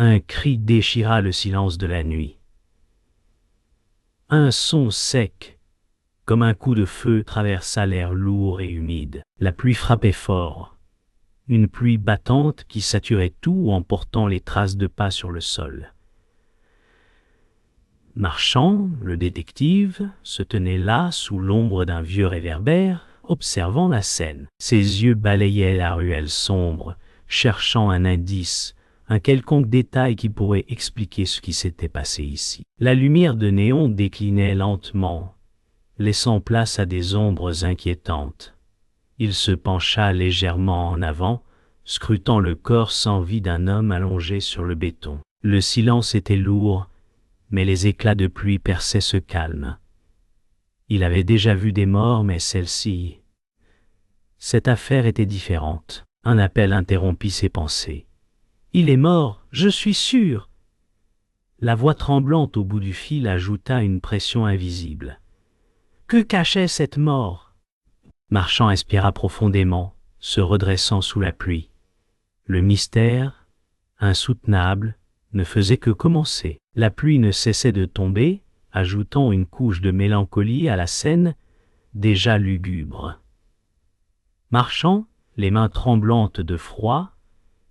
Un cri déchira le silence de la nuit. Un son sec, comme un coup de feu, traversa l'air lourd et humide. La pluie frappait fort. Une pluie battante qui saturait tout en portant les traces de pas sur le sol. Marchand, le détective, se tenait là sous l'ombre d'un vieux réverbère, observant la scène. Ses yeux balayaient la ruelle sombre, cherchant un indice, un quelconque détail qui pourrait expliquer ce qui s'était passé ici. La lumière de néon déclinait lentement, laissant place à des ombres inquiétantes. Il se pencha légèrement en avant, scrutant le corps sans vie d'un homme allongé sur le béton. Le silence était lourd, mais les éclats de pluie perçaient ce calme. Il avait déjà vu des morts, mais celle-ci... Cette affaire était différente. Un appel interrompit ses pensées. « Il est mort, je suis sûr !» La voix tremblante au bout du fil ajouta une pression invisible. « Que cachait cette mort ?» Marchand inspira profondément, se redressant sous la pluie. Le mystère, insoutenable, ne faisait que commencer. La pluie ne cessait de tomber, ajoutant une couche de mélancolie à la scène, déjà lugubre. Marchand, les mains tremblantes de froid,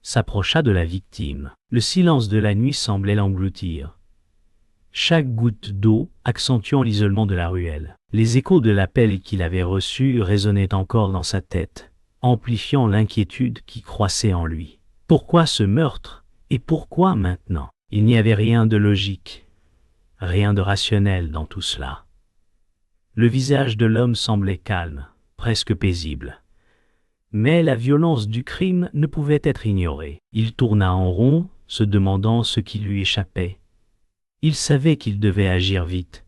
s'approcha de la victime. Le silence de la nuit semblait l'engloutir. Chaque goutte d'eau accentuant l'isolement de la ruelle. Les échos de l'appel qu'il avait reçu résonnaient encore dans sa tête, amplifiant l'inquiétude qui croissait en lui. Pourquoi ce meurtre? Et pourquoi maintenant? Il n'y avait rien de logique, rien de rationnel dans tout cela. Le visage de l'homme semblait calme, presque paisible. Mais la violence du crime ne pouvait être ignorée. Il tourna en rond, se demandant ce qui lui échappait. Il savait qu'il devait agir vite.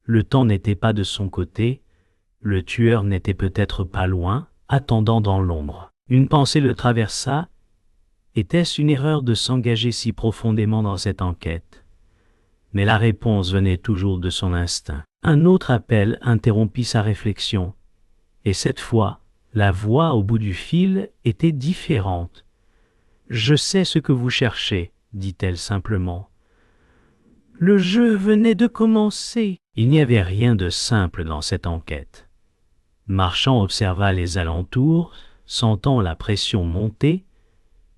Le temps n'était pas de son côté, le tueur n'était peut-être pas loin, attendant dans l'ombre. Une pensée le traversa. Était-ce une erreur de s'engager si profondément dans cette enquête? Mais la réponse venait toujours de son instinct. Un autre appel interrompit sa réflexion, et cette fois, la voix au bout du fil était différente. « Je sais ce que vous cherchez, » dit-elle simplement. « Le jeu venait de commencer. » Il n'y avait rien de simple dans cette enquête. Marchand observa les alentours, sentant la pression monter.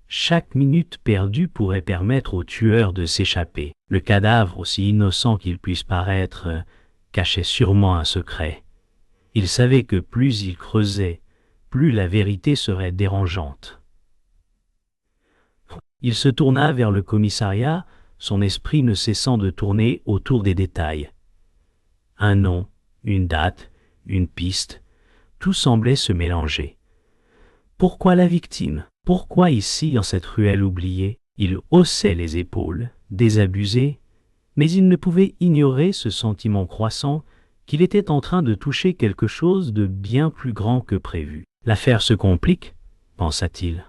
Chaque minute perdue pourrait permettre au tueur de s'échapper. Le cadavre, aussi innocent qu'il puisse paraître, cachait sûrement un secret. Il savait que plus il creusait, plus la vérité serait dérangeante. Il se tourna vers le commissariat, son esprit ne cessant de tourner autour des détails. Un nom, une date, une piste, tout semblait se mélanger. Pourquoi la victime? Pourquoi ici, dans cette ruelle oubliée? Il haussait les épaules, désabusé, mais il ne pouvait ignorer ce sentiment croissant qu'il était en train de toucher quelque chose de bien plus grand que prévu. L'affaire se complique, pensa-t-il,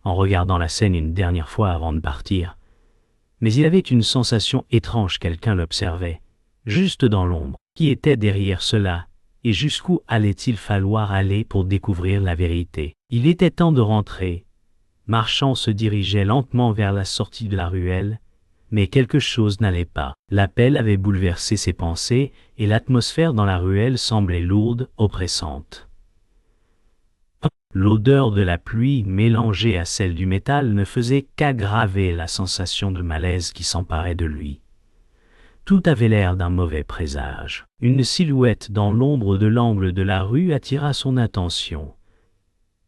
en regardant la scène une dernière fois avant de partir. Mais il avait une sensation étrange, quelqu'un l'observait, juste dans l'ombre. Qui était derrière cela, et jusqu'où allait-il falloir aller pour découvrir la vérité? Il était temps de rentrer. Marchand se dirigeait lentement vers la sortie de la ruelle, mais quelque chose n'allait pas. L'appel avait bouleversé ses pensées, et l'atmosphère dans la ruelle semblait lourde, oppressante. L'odeur de la pluie mélangée à celle du métal ne faisait qu'aggraver la sensation de malaise qui s'emparait de lui. Tout avait l'air d'un mauvais présage. Une silhouette dans l'ombre de l'angle de la rue attira son attention.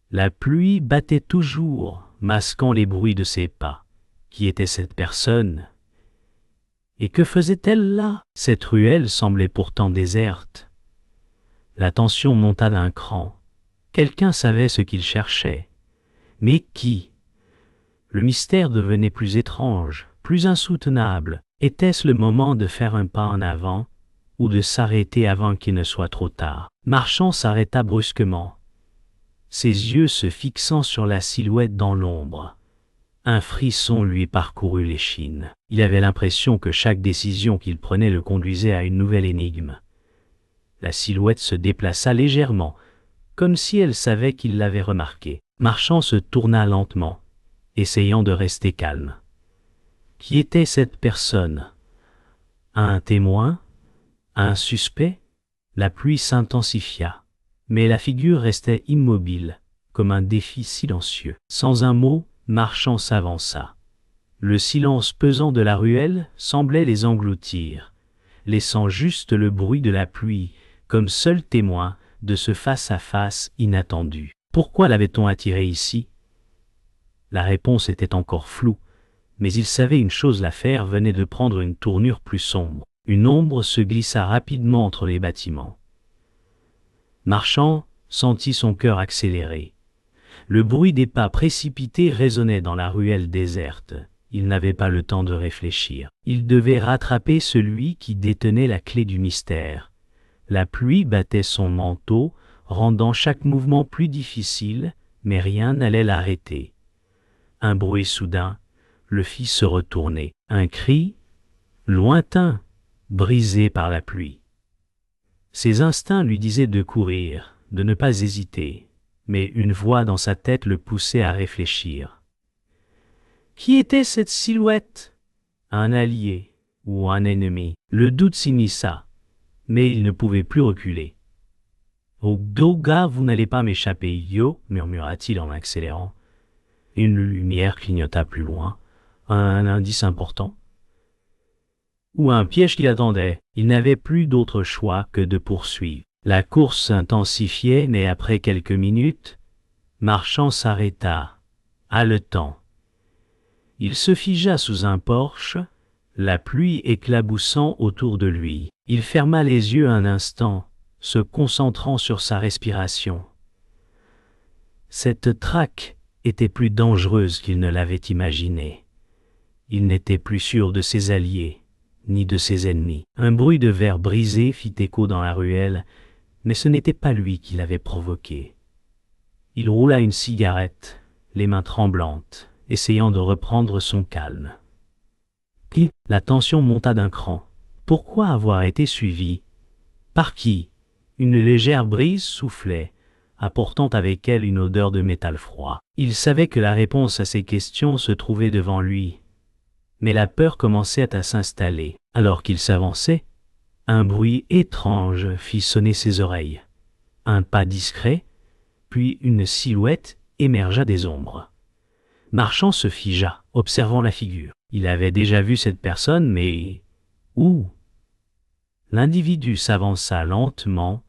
La pluie battait toujours, masquant les bruits de ses pas. Qui était cette personne? Et que faisait-elle là? Cette ruelle semblait pourtant déserte. La tension monta d'un cran. Quelqu'un savait ce qu'il cherchait. Mais qui? Le mystère devenait plus étrange, plus insoutenable. Était-ce le moment de faire un pas en avant, ou de s'arrêter avant qu'il ne soit trop tard? Marchand s'arrêta brusquement, ses yeux se fixant sur la silhouette dans l'ombre. Un frisson lui parcourut l'échine. Il avait l'impression que chaque décision qu'il prenait le conduisait à une nouvelle énigme. La silhouette se déplaça légèrement, comme si elle savait qu'il l'avait remarqué. Marchand se tourna lentement, essayant de rester calme. Qui était cette personne? Un témoin? Un suspect? La pluie s'intensifia, mais la figure restait immobile, comme un défi silencieux. Sans un mot, Marchand s'avança. Le silence pesant de la ruelle semblait les engloutir, laissant juste le bruit de la pluie comme seul témoin de ce face-à-face inattendu. Pourquoi l'avait-on attiré ici? La réponse était encore floue, mais il savait une chose, l'affaire venait de prendre une tournure plus sombre. Une ombre se glissa rapidement entre les bâtiments. Marchand sentit son cœur accélérer. Le bruit des pas précipités résonnait dans la ruelle déserte. Il n'avait pas le temps de réfléchir. Il devait rattraper celui qui détenait la clé du mystère. La pluie battait son manteau, rendant chaque mouvement plus difficile, mais rien n'allait l'arrêter. Un bruit soudain le fit se retourner. Un cri, lointain, brisé par la pluie. Ses instincts lui disaient de courir, de ne pas hésiter, mais une voix dans sa tête le poussait à réfléchir. Qui était cette silhouette? Un allié ou un ennemi? Le doute s'immisça, mais il ne pouvait plus reculer. « Oh, Doga, vous n'allez pas m'échapper, Yo, murmura-t-il en accélérant. Une lumière clignota plus loin, un indice important. Ou un piège qui l'attendait. Il n'avait plus d'autre choix que de poursuivre. La course s'intensifiait, mais après quelques minutes, Marchand s'arrêta, haletant. Il se figea sous un porche, la pluie éclaboussant autour de lui. Il ferma les yeux un instant, se concentrant sur sa respiration. Cette traque était plus dangereuse qu'il ne l'avait imaginé. Il n'était plus sûr de ses alliés, ni de ses ennemis. Un bruit de verre brisé fit écho dans la ruelle, mais ce n'était pas lui qui l'avait provoqué. Il roula une cigarette, les mains tremblantes, essayant de reprendre son calme. Puis, la tension monta d'un cran. Pourquoi avoir été suivi? Par qui? Une légère brise soufflait, apportant avec elle une odeur de métal froid. Il savait que la réponse à ces questions se trouvait devant lui. Mais la peur commençait à s'installer. Alors qu'il s'avançait, un bruit étrange fit sonner ses oreilles. Un pas discret, puis une silhouette émergea des ombres. Marchand se figea, observant la figure. Il avait déjà vu cette personne, mais où? L'individu s'avança lentement,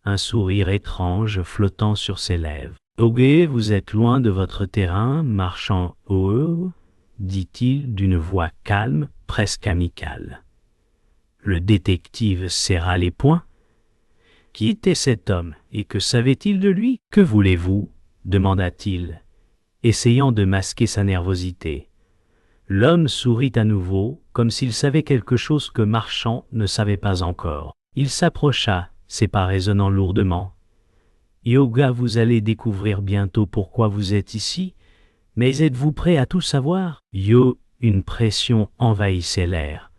un sourire étrange flottant sur ses lèvres. « Ok, vous êtes loin de votre terrain, Marchand. Oh, dit-il d'une voix calme, presque amicale. Le détective serra les poings. Qui était cet homme, et que savait-il de lui? Que voulez-vous? Demanda-t-il, essayant de masquer sa nervosité. L'homme sourit à nouveau, comme s'il savait quelque chose que Marchand ne savait pas encore. Il s'approcha, ses pas résonnant lourdement. Yoga, vous allez découvrir bientôt pourquoi vous êtes ici, mais êtes-vous prêt à tout savoir? Yo, une pression envahissait l'air,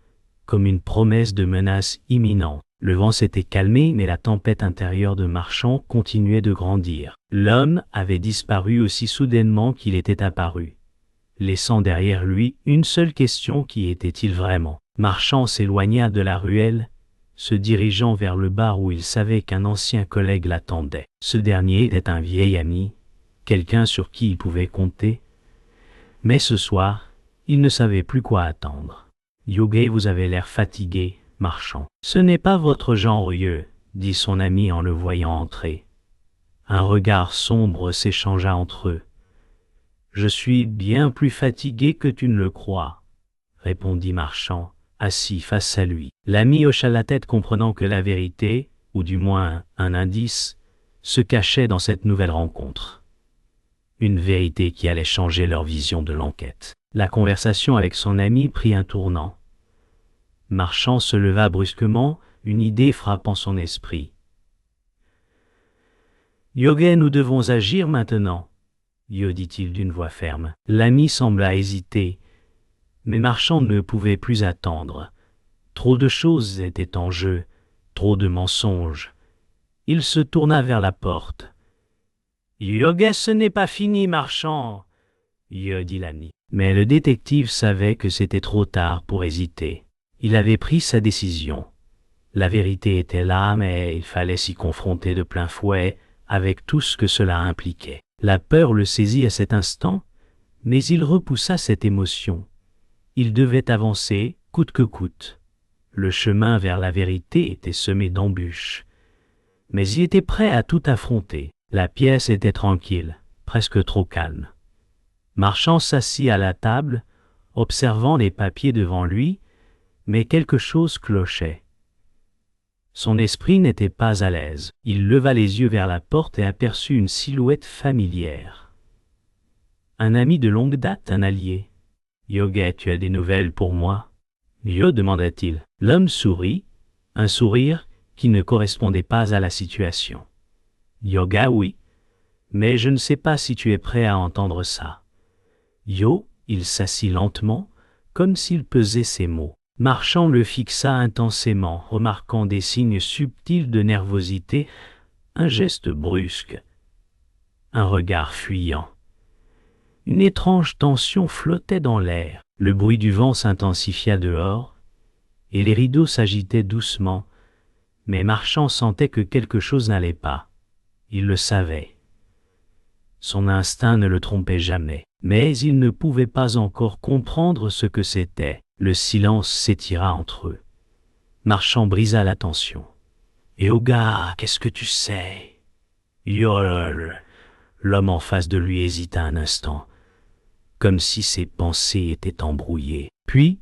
comme une promesse de menace imminente. Le vent s'était calmé, mais la tempête intérieure de Marchand continuait de grandir. L'homme avait disparu aussi soudainement qu'il était apparu, laissant derrière lui une seule question: qui était-il vraiment? Marchand s'éloigna de la ruelle, se dirigeant vers le bar où il savait qu'un ancien collègue l'attendait. Ce dernier était un vieil ami, quelqu'un sur qui il pouvait compter, mais ce soir, il ne savait plus quoi attendre. « Yogué, vous avez l'air fatigué, Marchand. »« Ce n'est pas votre genre, Yeux, » dit son ami en le voyant entrer. Un regard sombre s'échangea entre eux. « Je suis bien plus fatigué que tu ne le crois, » répondit Marchand, assis face à lui. L'ami hocha la tête, comprenant que la vérité, ou du moins un indice, se cachait dans cette nouvelle rencontre. Une vérité qui allait changer leur vision de l'enquête. La conversation avec son ami prit un tournant. Marchand se leva brusquement, une idée frappant son esprit. « Yogué, nous devons agir maintenant, » Yo dit-il d'une voix ferme. L'ami sembla hésiter, mais Marchand ne pouvait plus attendre. Trop de choses étaient en jeu, trop de mensonges. Il se tourna vers la porte. « Yogué, ce n'est pas fini, Marchand, » dit l'ami. Mais le détective savait que c'était trop tard pour hésiter. Il avait pris sa décision. La vérité était là, mais il fallait s'y confronter de plein fouet, avec tout ce que cela impliquait. La peur le saisit à cet instant, mais il repoussa cette émotion. Il devait avancer, coûte que coûte. Le chemin vers la vérité était semé d'embûches. Mais il était prêt à tout affronter. La pièce était tranquille, presque trop calme. Marchand s'assit à la table, observant les papiers devant lui, mais quelque chose clochait. Son esprit n'était pas à l'aise. Il leva les yeux vers la porte et aperçut une silhouette familière. Un ami de longue date, un allié. « Yoga, tu as des nouvelles pour moi ?» Yo demanda-t-il. L'homme sourit, un sourire qui ne correspondait pas à la situation. Yoga, oui, mais je ne sais pas si tu es prêt à entendre ça. Yo, il s'assit lentement, comme s'il pesait ses mots. Marchand le fixa intensément, remarquant des signes subtils de nervosité, un geste brusque, un regard fuyant. Une étrange tension flottait dans l'air. Le bruit du vent s'intensifia dehors, et les rideaux s'agitaient doucement, mais Marchand sentait que quelque chose n'allait pas. Il le savait. Son instinct ne le trompait jamais, mais il ne pouvait pas encore comprendre ce que c'était. Le silence s'étira entre eux. Marchand brisa la tension. « Yoga, qu'est-ce que tu sais ?» Yolol. L'homme en face de lui hésita un instant, comme si ses pensées étaient embrouillées. Puis,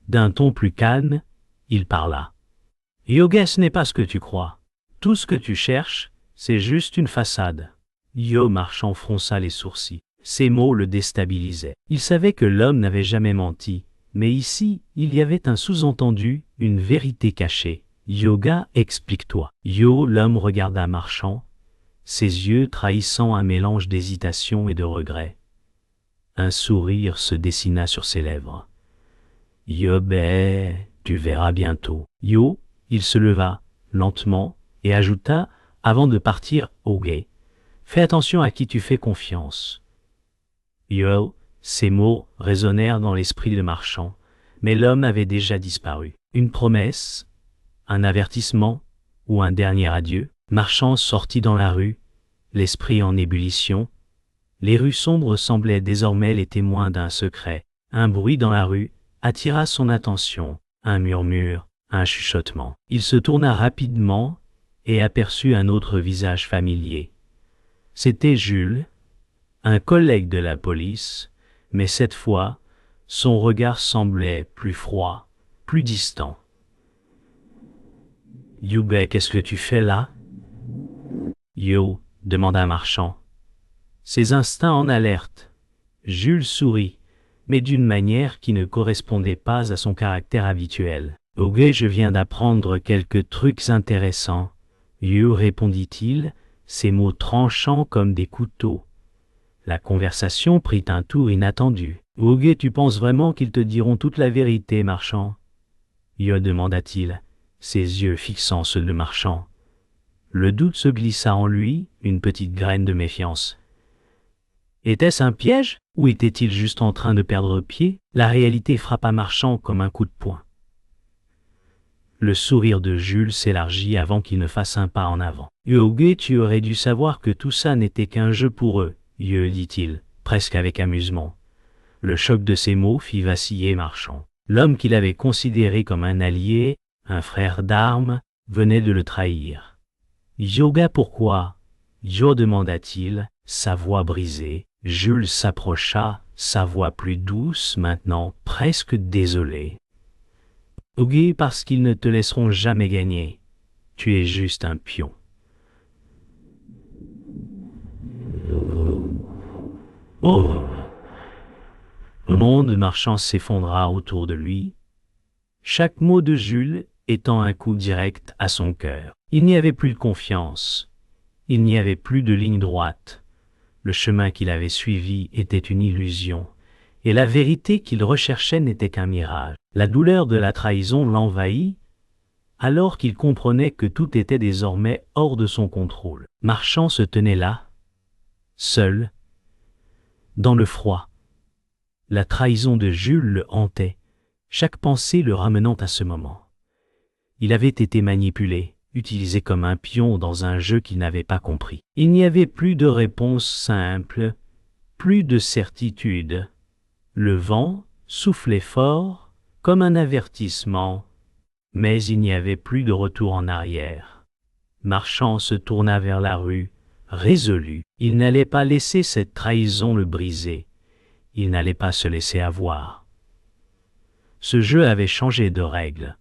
d'un ton plus calme, il parla. « Yoga, ce n'est pas ce que tu crois. Tout ce que tu cherches, c'est juste une façade. » Yo Marchand fronça les sourcils. Ces mots le déstabilisaient. Il savait que l'homme n'avait jamais menti, mais ici, il y avait un sous-entendu, une vérité cachée. « Yoga, explique-toi. » Yo, l'homme regarda Marchand, ses yeux trahissant un mélange d'hésitation et de regret. Un sourire se dessina sur ses lèvres. « Yo, tu verras bientôt. » Yo, il se leva, lentement, et ajouta, avant de partir, « Ok, fais attention à qui tu fais confiance. » Yo, ces mots résonnèrent dans l'esprit de Marchand, mais l'homme avait déjà disparu. Une promesse, un avertissement ou un dernier adieu. Marchand sortit dans la rue, l'esprit en ébullition. Les rues sombres semblaient désormais les témoins d'un secret. Un bruit dans la rue attira son attention, un murmure, un chuchotement. Il se tourna rapidement et aperçut un autre visage familier. C'était Jules, un collègue de la police, mais cette fois, son regard semblait plus froid, plus distant. « Youbé, qu'est-ce que tu fais là ?» Yo, demanda Marchand. Ses instincts en alerte. Jules sourit, mais d'une manière qui ne correspondait pas à son caractère habituel. « Ok, je viens d'apprendre quelques trucs intéressants. » Yo, répondit-il, ses mots tranchants comme des couteaux. La conversation prit un tour inattendu. « Ok, tu penses vraiment qu'ils te diront toute la vérité, Marchand ?» Yo demanda-t-il, ses yeux fixant ceux de Marchand. Le doute se glissa en lui, une petite graine de méfiance. Était-ce un piège, ou était-il juste en train de perdre pied? La réalité frappa Marchand comme un coup de poing. Le sourire de Jules s'élargit avant qu'il ne fasse un pas en avant. « Yogué, tu aurais dû savoir que tout ça n'était qu'un jeu pour eux, Yo, dit-il, presque avec amusement. Le choc de ces mots fit vaciller Marchand. L'homme qu'il avait considéré comme un allié, un frère d'armes, venait de le trahir. « Yoga, pourquoi ?» Yo demanda-t-il, sa voix brisée. Jules s'approcha, sa voix plus douce maintenant, presque désolée. « Ok, parce qu'ils ne te laisseront jamais gagner. Tu es juste un pion. » Oh! Le monde marchand s'effondra autour de lui, chaque mot de Jules étant un coup direct à son cœur. Il n'y avait plus de confiance, il n'y avait plus de ligne droite. Le chemin qu'il avait suivi était une illusion, et la vérité qu'il recherchait n'était qu'un mirage. La douleur de la trahison l'envahit, alors qu'il comprenait que tout était désormais hors de son contrôle. Marchand se tenait là, seul, dans le froid. La trahison de Jules le hantait, chaque pensée le ramenant à ce moment. Il avait été manipulé, utilisé comme un pion dans un jeu qu'il n'avait pas compris. Il n'y avait plus de réponse simple, plus de certitude. Le vent soufflait fort, comme un avertissement, mais il n'y avait plus de retour en arrière. Marchand se tourna vers la rue, résolu. Il n'allait pas laisser cette trahison le briser. Il n'allait pas se laisser avoir. Ce jeu avait changé de règles,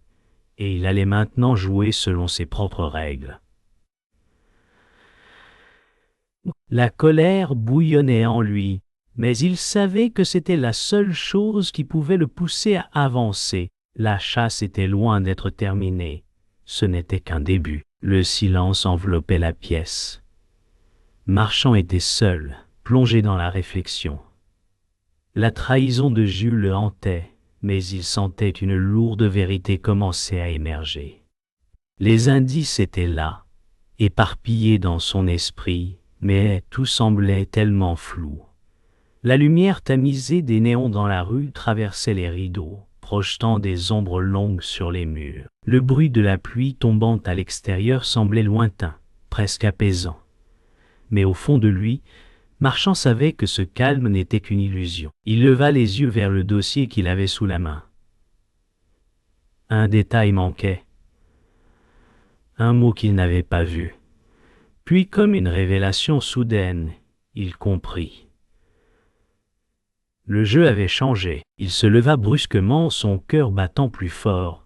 et il allait maintenant jouer selon ses propres règles. La colère bouillonnait en lui, mais il savait que c'était la seule chose qui pouvait le pousser à avancer. La chasse était loin d'être terminée. Ce n'était qu'un début. Le silence enveloppait la pièce. Marchand était seul, plongé dans la réflexion. La trahison de Jules le hantait, mais il sentait une lourde vérité commencer à émerger. Les indices étaient là, éparpillés dans son esprit, mais tout semblait tellement flou. La lumière tamisée des néons dans la rue traversait les rideaux, projetant des ombres longues sur les murs. Le bruit de la pluie tombant à l'extérieur semblait lointain, presque apaisant. Mais au fond de lui, Marchand savait que ce calme n'était qu'une illusion. Il leva les yeux vers le dossier qu'il avait sous la main. Un détail manquait. Un mot qu'il n'avait pas vu. Puis, comme une révélation soudaine, il comprit. Le jeu avait changé. Il se leva brusquement, son cœur battant plus fort.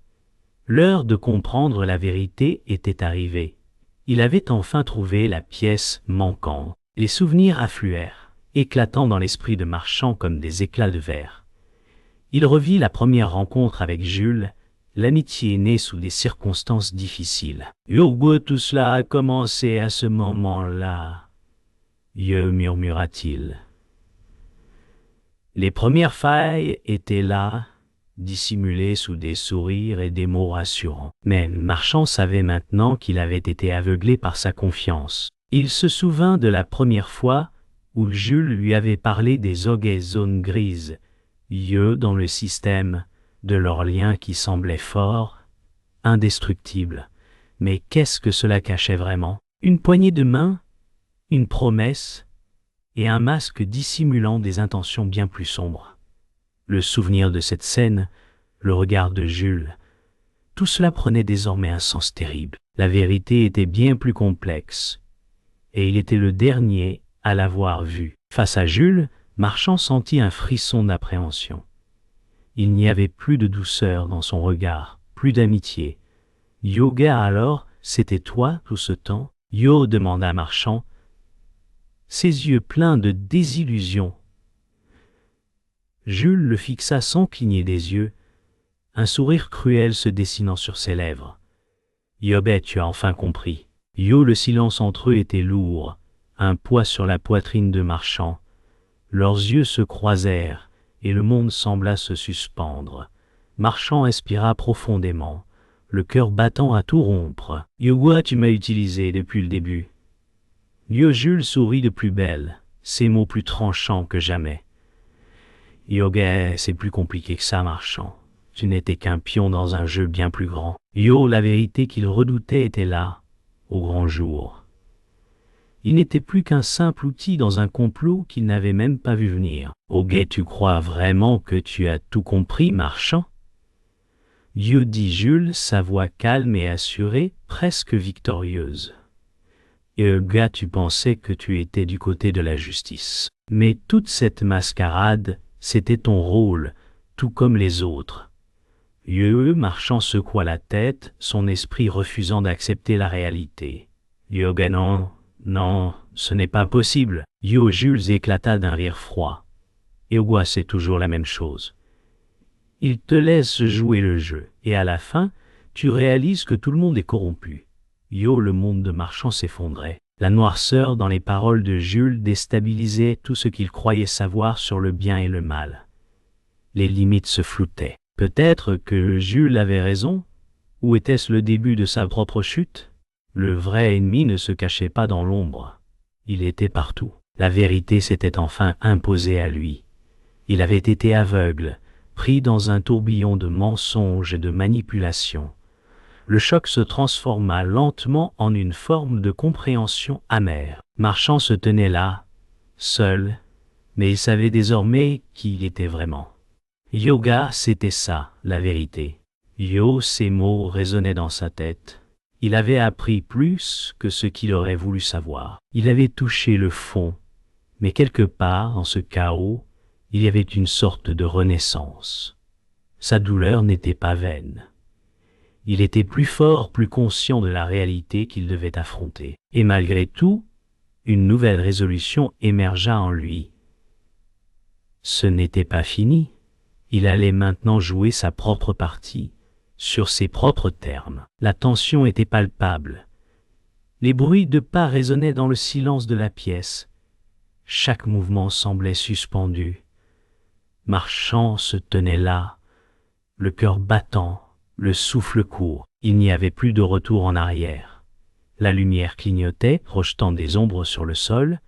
L'heure de comprendre la vérité était arrivée. Il avait enfin trouvé la pièce manquante. Les souvenirs affluèrent, éclatant dans l'esprit de Marchand comme des éclats de verre. Il revit la première rencontre avec Jules, l'amitié née sous des circonstances difficiles. « Tout cela a commencé à ce moment-là, » murmura-t-il. Les premières failles étaient là, dissimulées sous des sourires et des mots rassurants. Mais Marchand savait maintenant qu'il avait été aveuglé par sa confiance. Il se souvint de la première fois où Jules lui avait parlé des ogets zones grises, dans le système, de leur lien qui semblait fort, indestructible. Mais qu'est-ce que cela cachait vraiment? Une poignée de main, une promesse, et un masque dissimulant des intentions bien plus sombres. Le souvenir de cette scène, le regard de Jules, tout cela prenait désormais un sens terrible. La vérité était bien plus complexe, et il était le dernier à l'avoir vue. Face à Jules, Marchand sentit un frisson d'appréhension. Il n'y avait plus de douceur dans son regard, plus d'amitié. « Yoga alors, c'était toi tout ce temps ?» demanda Marchand, ses yeux pleins de désillusion. Jules le fixa sans cligner des yeux, un sourire cruel se dessinant sur ses lèvres. « Tu as enfin compris. » Le silence entre eux était lourd, un poids sur la poitrine de Marchand. Leurs yeux se croisèrent, et le monde sembla se suspendre. Marchand expira profondément, le cœur battant à tout rompre. « Tu m'as utilisé depuis le début. » Jules sourit de plus belle, ses mots plus tranchants que jamais. « c'est plus compliqué que ça, Marchand. Tu n'étais qu'un pion dans un jeu bien plus grand. » La vérité qu'il redoutait était là, au grand jour. Il n'était plus qu'un simple outil dans un complot qu'il n'avait même pas vu venir. « Tu crois vraiment que tu as tout compris, Marchand ?» dit Jules, sa voix calme et assurée, presque victorieuse. « Tu pensais que tu étais du côté de la justice. Mais toute cette mascarade, c'était ton rôle, tout comme les autres. » Marchand secoua la tête, son esprit refusant d'accepter la réalité. « Non, ce n'est pas possible. » Jules éclata d'un rire froid. « c'est toujours la même chose. Il te laisse jouer le jeu, et à la fin, tu réalises que tout le monde est corrompu. » Le monde de Marchand s'effondrait. La noirceur dans les paroles de Jules déstabilisait tout ce qu'il croyait savoir sur le bien et le mal. Les limites se floutaient. Peut-être que Jules avait raison, ou était-ce le début de sa propre chute? Le vrai ennemi ne se cachait pas dans l'ombre. Il était partout. La vérité s'était enfin imposée à lui. Il avait été aveugle, pris dans un tourbillon de mensonges et de manipulations. Le choc se transforma lentement en une forme de compréhension amère. Marchand se tenait là, seul, mais il savait désormais qui il était vraiment. Yoga, c'était ça, la vérité. Yo, ces mots résonnaient dans sa tête. Il avait appris plus que ce qu'il aurait voulu savoir. Il avait touché le fond, mais quelque part, en ce chaos, il y avait une sorte de renaissance. Sa douleur n'était pas vaine. Il était plus fort, plus conscient de la réalité qu'il devait affronter. Et malgré tout, une nouvelle résolution émergea en lui. Ce n'était pas fini. Il allait maintenant jouer sa propre partie, sur ses propres termes. La tension était palpable. Les bruits de pas résonnaient dans le silence de la pièce. Chaque mouvement semblait suspendu. Marchand se tenait là, le cœur battant, le souffle court. Il n'y avait plus de retour en arrière. La lumière clignotait, projetant des ombres sur le sol.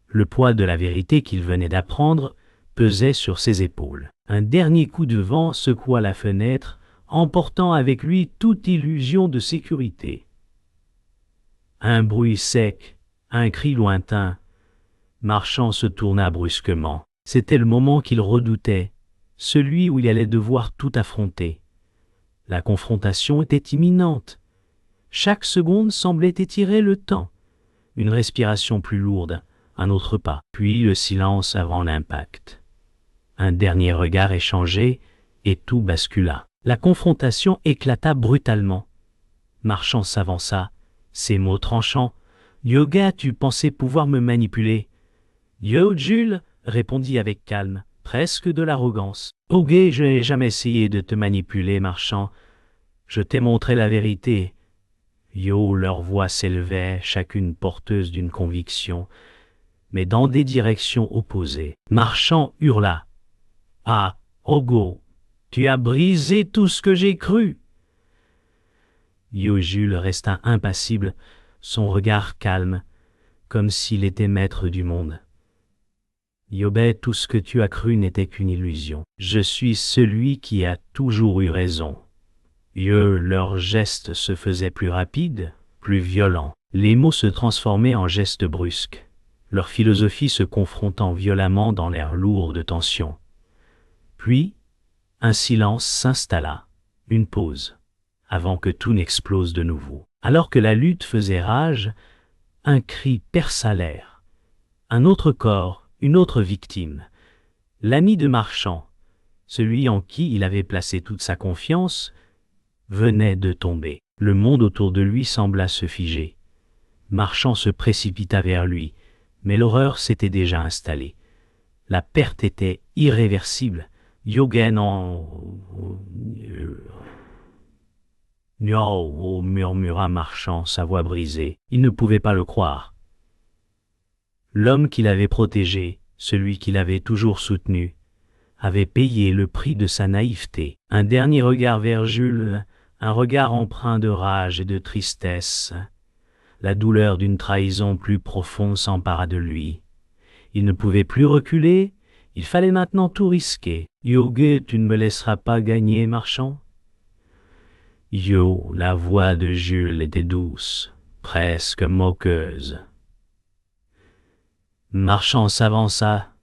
Le poids de la vérité qu'il venait d'apprendre pesait sur ses épaules. Un dernier coup de vent secoua la fenêtre, emportant avec lui toute illusion de sécurité. Un bruit sec, un cri lointain. Marchand se tourna brusquement. C'était le moment qu'il redoutait, celui où il allait devoir tout affronter. La confrontation était imminente. Chaque seconde semblait étirer le temps. Une respiration plus lourde, un autre pas, puis le silence avant l'impact. Un dernier regard échangé, et tout bascula. La confrontation éclata brutalement. Marchand s'avança, ses mots tranchants. « Yoga, tu pensais pouvoir me manipuler ?» ?»« Yo, Jules » répondit avec calme, presque de l'arrogance. « Ok, je n'ai jamais essayé de te manipuler, Marchand. Je t'ai montré la vérité. » Yo, leurs voix s'élevaient, chacune porteuse d'une conviction, mais dans des directions opposées. Marchand hurla. « Ah, Ogo, tu as brisé tout ce que j'ai cru !» Yo Jules resta impassible, son regard calme, comme s'il était maître du monde. « Yobé, tout ce que tu as cru n'était qu'une illusion. Je suis celui qui a toujours eu raison. » Leurs gestes se faisaient plus rapides, plus violents. Les mots se transformaient en gestes brusques, leur philosophie se confrontant violemment dans l'air lourd de tension. Puis, un silence s'installa, une pause, avant que tout n'explose de nouveau. Alors que la lutte faisait rage, un cri perça l'air. Un autre corps, une autre victime. L'ami de Marchand, celui en qui il avait placé toute sa confiance, venait de tomber. Le monde autour de lui sembla se figer. Marchand se précipita vers lui, mais l'horreur s'était déjà installée. La perte était irréversible. Yogen No, murmura Marchand, sa voix brisée. Il ne pouvait pas le croire. L'homme qu'il avait protégé, celui qu'il avait toujours soutenu, avait payé le prix de sa naïveté. Un dernier regard vers Jules, un regard empreint de rage et de tristesse. La douleur d'une trahison plus profonde s'empara de lui. Il ne pouvait plus reculer, il fallait maintenant tout risquer. « Yoge, tu ne me laisseras pas gagner, Marchand ?» Yo, la voix de Jules était douce, presque moqueuse. Marchand s'avança,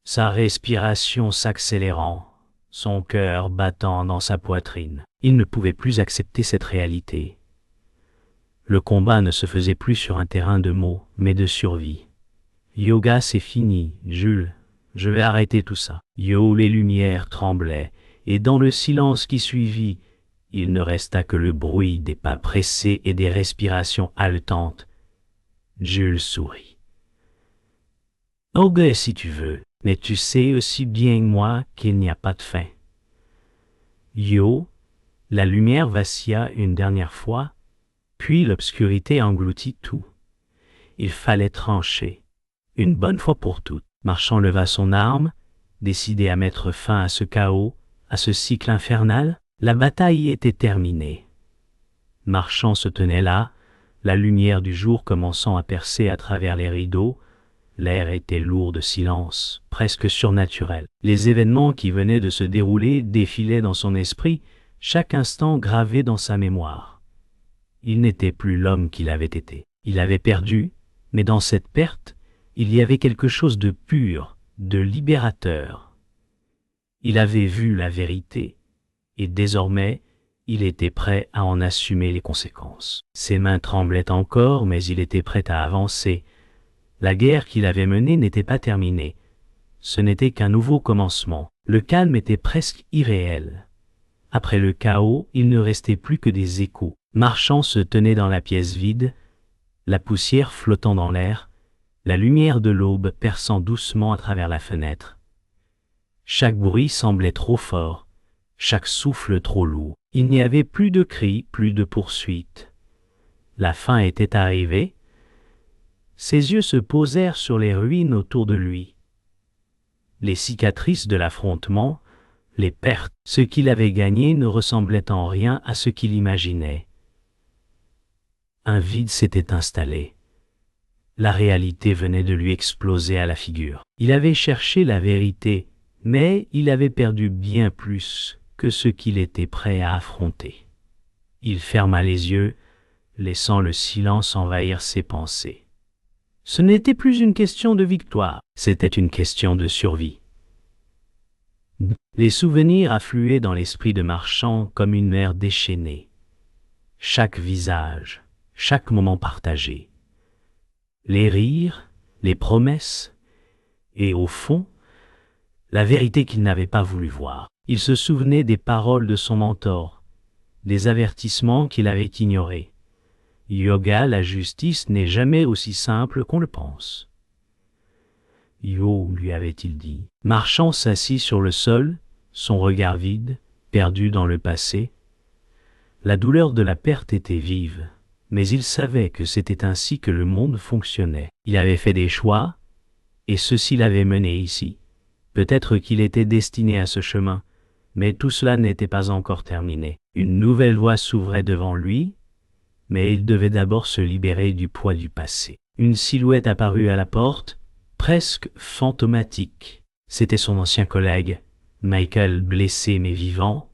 sa respiration s'accélérant, son cœur battant dans sa poitrine. Il ne pouvait plus accepter cette réalité. Le combat ne se faisait plus sur un terrain de mots, mais de survie. Yoga, c'est fini, Jules. Je vais arrêter tout ça. Yo, les lumières tremblaient, et dans le silence qui suivit, il ne resta que le bruit des pas pressés et des respirations haletantes. Jules sourit. « Ok, si tu veux, mais tu sais aussi bien que moi qu'il n'y a pas de fin. » Yo, la lumière vacilla une dernière fois, puis l'obscurité engloutit tout. Il fallait trancher, une bonne fois pour toutes. Marchand leva son arme, décidé à mettre fin à ce chaos, à ce cycle infernal. La bataille était terminée. Marchand se tenait là, la lumière du jour commençant à percer à travers les rideaux, L'air était lourd de silence, presque surnaturel. Les événements qui venaient de se dérouler défilaient dans son esprit, chaque instant gravé dans sa mémoire. Il n'était plus l'homme qu'il avait été. Il avait perdu, mais dans cette perte, il y avait quelque chose de pur, de libérateur. Il avait vu la vérité, et désormais, il était prêt à en assumer les conséquences. Ses mains tremblaient encore, mais il était prêt à avancer. La guerre qu'il avait menée n'était pas terminée. Ce n'était qu'un nouveau commencement. Le calme était presque irréel. Après le chaos, il ne restait plus que des échos. Marchand se tenait dans la pièce vide, la poussière flottant dans l'air, la lumière de l'aube perçant doucement à travers la fenêtre. Chaque bruit semblait trop fort, chaque souffle trop lourd. Il n'y avait plus de cris, plus de poursuites. La fin était arrivée. Ses yeux se posèrent sur les ruines autour de lui. Les cicatrices de l'affrontement, les pertes, ce qu'il avait gagné ne ressemblait en rien à ce qu'il imaginait. Un vide s'était installé. La réalité venait de lui exploser à la figure. Il avait cherché la vérité, mais il avait perdu bien plus que ce qu'il était prêt à affronter. Il ferma les yeux, laissant le silence envahir ses pensées. Ce n'était plus une question de victoire, c'était une question de survie. Les souvenirs affluaient dans l'esprit de Marchand comme une mer déchaînée. Chaque visage, chaque moment partagé. Les rires, les promesses, et au fond, la vérité qu'il n'avait pas voulu voir. Il se souvenait des paroles de son mentor, des avertissements qu'il avait ignorés. Yoga, la justice n'est jamais aussi simple qu'on le pense. Yo, lui avait-il dit. Marchand s'assit sur le sol, son regard vide, perdu dans le passé. La douleur de la perte était vive, mais il savait que c'était ainsi que le monde fonctionnait. Il avait fait des choix, et ceux-ci l'avaient mené ici. Peut-être qu'il était destiné à ce chemin, mais tout cela n'était pas encore terminé. Une nouvelle voie s'ouvrait devant lui, mais il devait d'abord se libérer du poids du passé. Une silhouette apparut à la porte, presque fantomatique. C'était son ancien collègue, Michael, blessé mais vivant.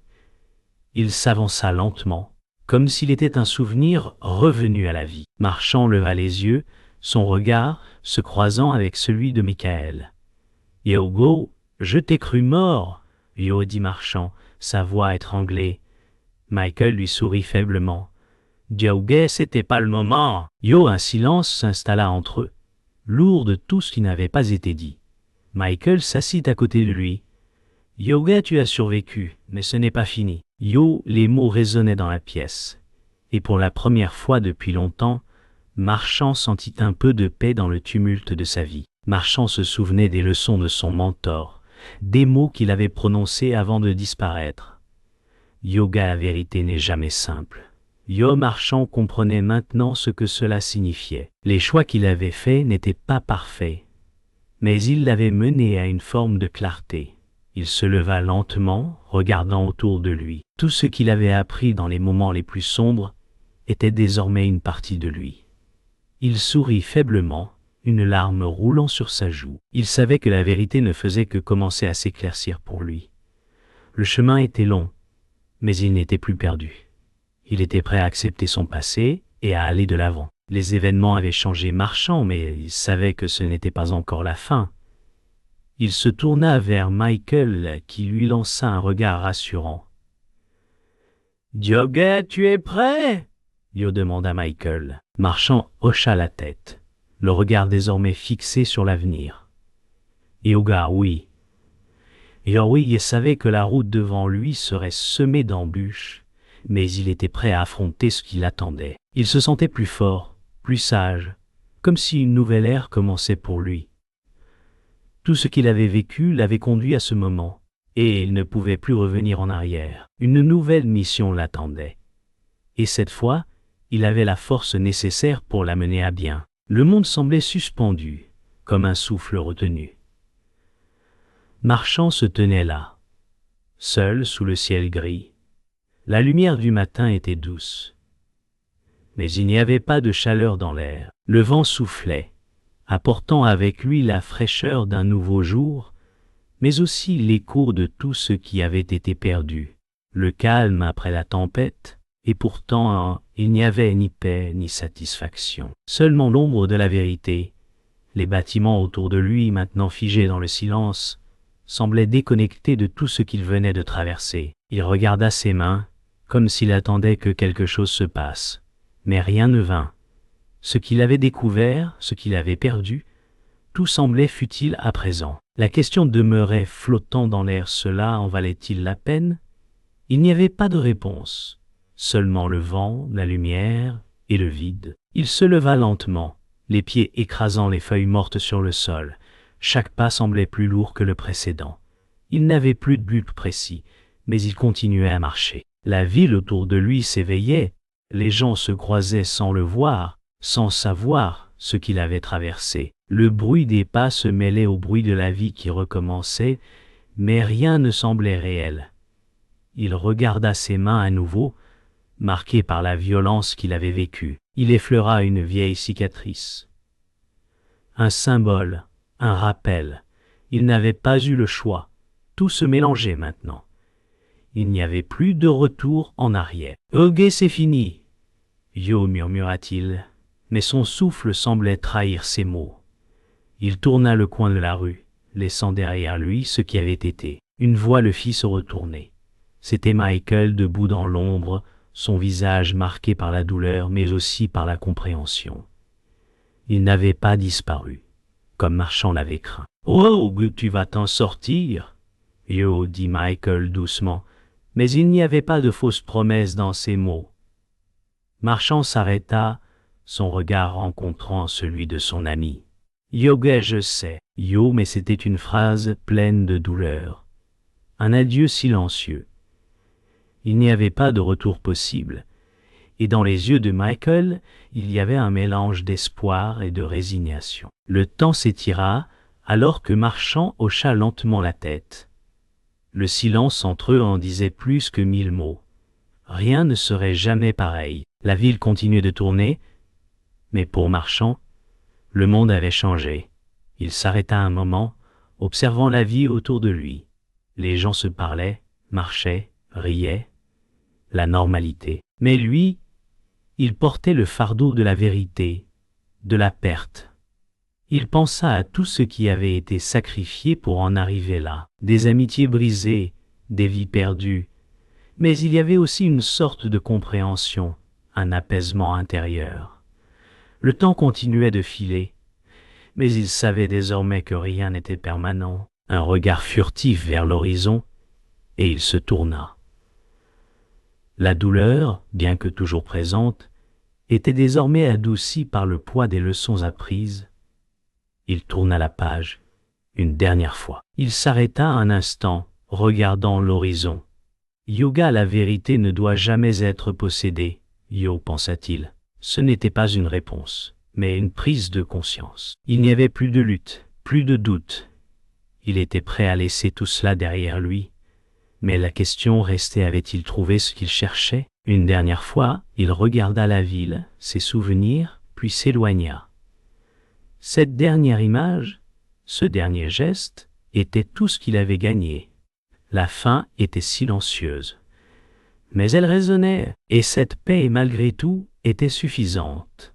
Il s'avança lentement, comme s'il était un souvenir revenu à la vie. Marchand leva les yeux, son regard se croisant avec celui de Michael. « Yogo, je t'ai cru mort !» Yo dit Marchand, sa voix étranglée. Michael lui sourit faiblement. « Yoga, c'était pas le moment !» Yo, un silence s'installa entre eux, lourd de tout ce qui n'avait pas été dit. Michael s'assit à côté de lui. « Yoga, tu as survécu, mais ce n'est pas fini. » Yo, les mots résonnaient dans la pièce. Et pour la première fois depuis longtemps, Marchand sentit un peu de paix dans le tumulte de sa vie. Marchand se souvenait des leçons de son mentor, des mots qu'il avait prononcés avant de disparaître. Yoga, la vérité n'est jamais simple. Yo Marchand comprenait maintenant ce que cela signifiait. Les choix qu'il avait faits n'étaient pas parfaits, mais il l'avait mené à une forme de clarté. Il se leva lentement, regardant autour de lui. Tout ce qu'il avait appris dans les moments les plus sombres était désormais une partie de lui. Il sourit faiblement, une larme roulant sur sa joue. Il savait que la vérité ne faisait que commencer à s'éclaircir pour lui. Le chemin était long, mais il n'était plus perdu. Il était prêt à accepter son passé et à aller de l'avant. Les événements avaient changé Marchand, mais il savait que ce n'était pas encore la fin. Il se tourna vers Michael qui lui lança un regard rassurant. « Yoga, tu es prêt ?» Yo demanda Michael. Marchand hocha la tête, le regard désormais fixé sur l'avenir. Yoga, oui. Oui, il savait que la route devant lui serait semée d'embûches, mais il était prêt à affronter ce qui l'attendait. Il se sentait plus fort, plus sage, comme si une nouvelle ère commençait pour lui. Tout ce qu'il avait vécu l'avait conduit à ce moment, et il ne pouvait plus revenir en arrière. Une nouvelle mission l'attendait. Et cette fois, il avait la force nécessaire pour la mener à bien. Le monde semblait suspendu, comme un souffle retenu. Marchand se tenait là, seul sous le ciel gris. La lumière du matin était douce. Mais il n'y avait pas de chaleur dans l'air. Le vent soufflait, apportant avec lui la fraîcheur d'un nouveau jour, mais aussi l'écho de tout ce qui avait été perdu, le calme après la tempête, et pourtant il n'y avait ni paix ni satisfaction. Seulement l'ombre de la vérité, les bâtiments autour de lui maintenant figés dans le silence, semblaient déconnectés de tout ce qu'il venait de traverser. Il regarda ses mains, comme s'il attendait que quelque chose se passe, mais rien ne vint. Ce qu'il avait découvert, ce qu'il avait perdu, tout semblait futile à présent. La question demeurait flottant dans l'air. Cela en valait-il la peine? Il n'y avait pas de réponse, seulement le vent, la lumière et le vide. Il se leva lentement, les pieds écrasant les feuilles mortes sur le sol. Chaque pas semblait plus lourd que le précédent. Il n'avait plus de but précis, mais il continuait à marcher. La ville autour de lui s'éveillait, les gens se croisaient sans le voir, sans savoir ce qu'il avait traversé. Le bruit des pas se mêlait au bruit de la vie qui recommençait, mais rien ne semblait réel. Il regarda ses mains à nouveau, marquées par la violence qu'il avait vécue. Il effleura une vieille cicatrice. Un symbole, un rappel. Il n'avait pas eu le choix. Tout se mélangeait maintenant. Il n'y avait plus de retour en arrière. « Ok, c'est fini !» Yo murmura-t-il, mais son souffle semblait trahir ses mots. Il tourna le coin de la rue, laissant derrière lui ce qui avait été. Une voix le fit se retourner. C'était Michael debout dans l'ombre, son visage marqué par la douleur mais aussi par la compréhension. Il n'avait pas disparu, comme Marchand l'avait craint. « Oh, tu vas t'en sortir !» Yo, dit Michael doucement, mais il n'y avait pas de fausse promesse dans ses mots. Marchand s'arrêta, son regard rencontrant celui de son ami. « Yoga, je sais. » Yo, mais c'était une phrase pleine de douleur. Un adieu silencieux. Il n'y avait pas de retour possible, et dans les yeux de Michael, il y avait un mélange d'espoir et de résignation. Le temps s'étira, alors que Marchand hocha lentement la tête. Le silence entre eux en disait plus que 1000 mots. Rien ne serait jamais pareil. La ville continuait de tourner, mais pour Marchand, le monde avait changé. Il s'arrêta un moment, observant la vie autour de lui. Les gens se parlaient, marchaient, riaient. La normalité. Mais lui, il portait le fardeau de la vérité, de la perte. Il pensa à tout ce qui avait été sacrifié pour en arriver là. Des amitiés brisées, des vies perdues. Mais il y avait aussi une sorte de compréhension, un apaisement intérieur. Le temps continuait de filer, mais il savait désormais que rien n'était permanent. Un regard furtif vers l'horizon, et il se tourna. La douleur, bien que toujours présente, était désormais adoucie par le poids des leçons apprises. Il tourna la page, une dernière fois. Il s'arrêta un instant, regardant l'horizon. Yoga, la vérité ne doit jamais être possédée, Yo pensa-t-il. Ce n'était pas une réponse, mais une prise de conscience. Il n'y avait plus de lutte, plus de doute. Il était prêt à laisser tout cela derrière lui. Mais la question restait, avait-il trouvé ce qu'il cherchait? Une dernière fois, il regarda la ville, ses souvenirs, puis s'éloigna. Cette dernière image, ce dernier geste, était tout ce qu'il avait gagné. La fin était silencieuse. Mais elle résonnait, et cette paix, malgré tout, était suffisante.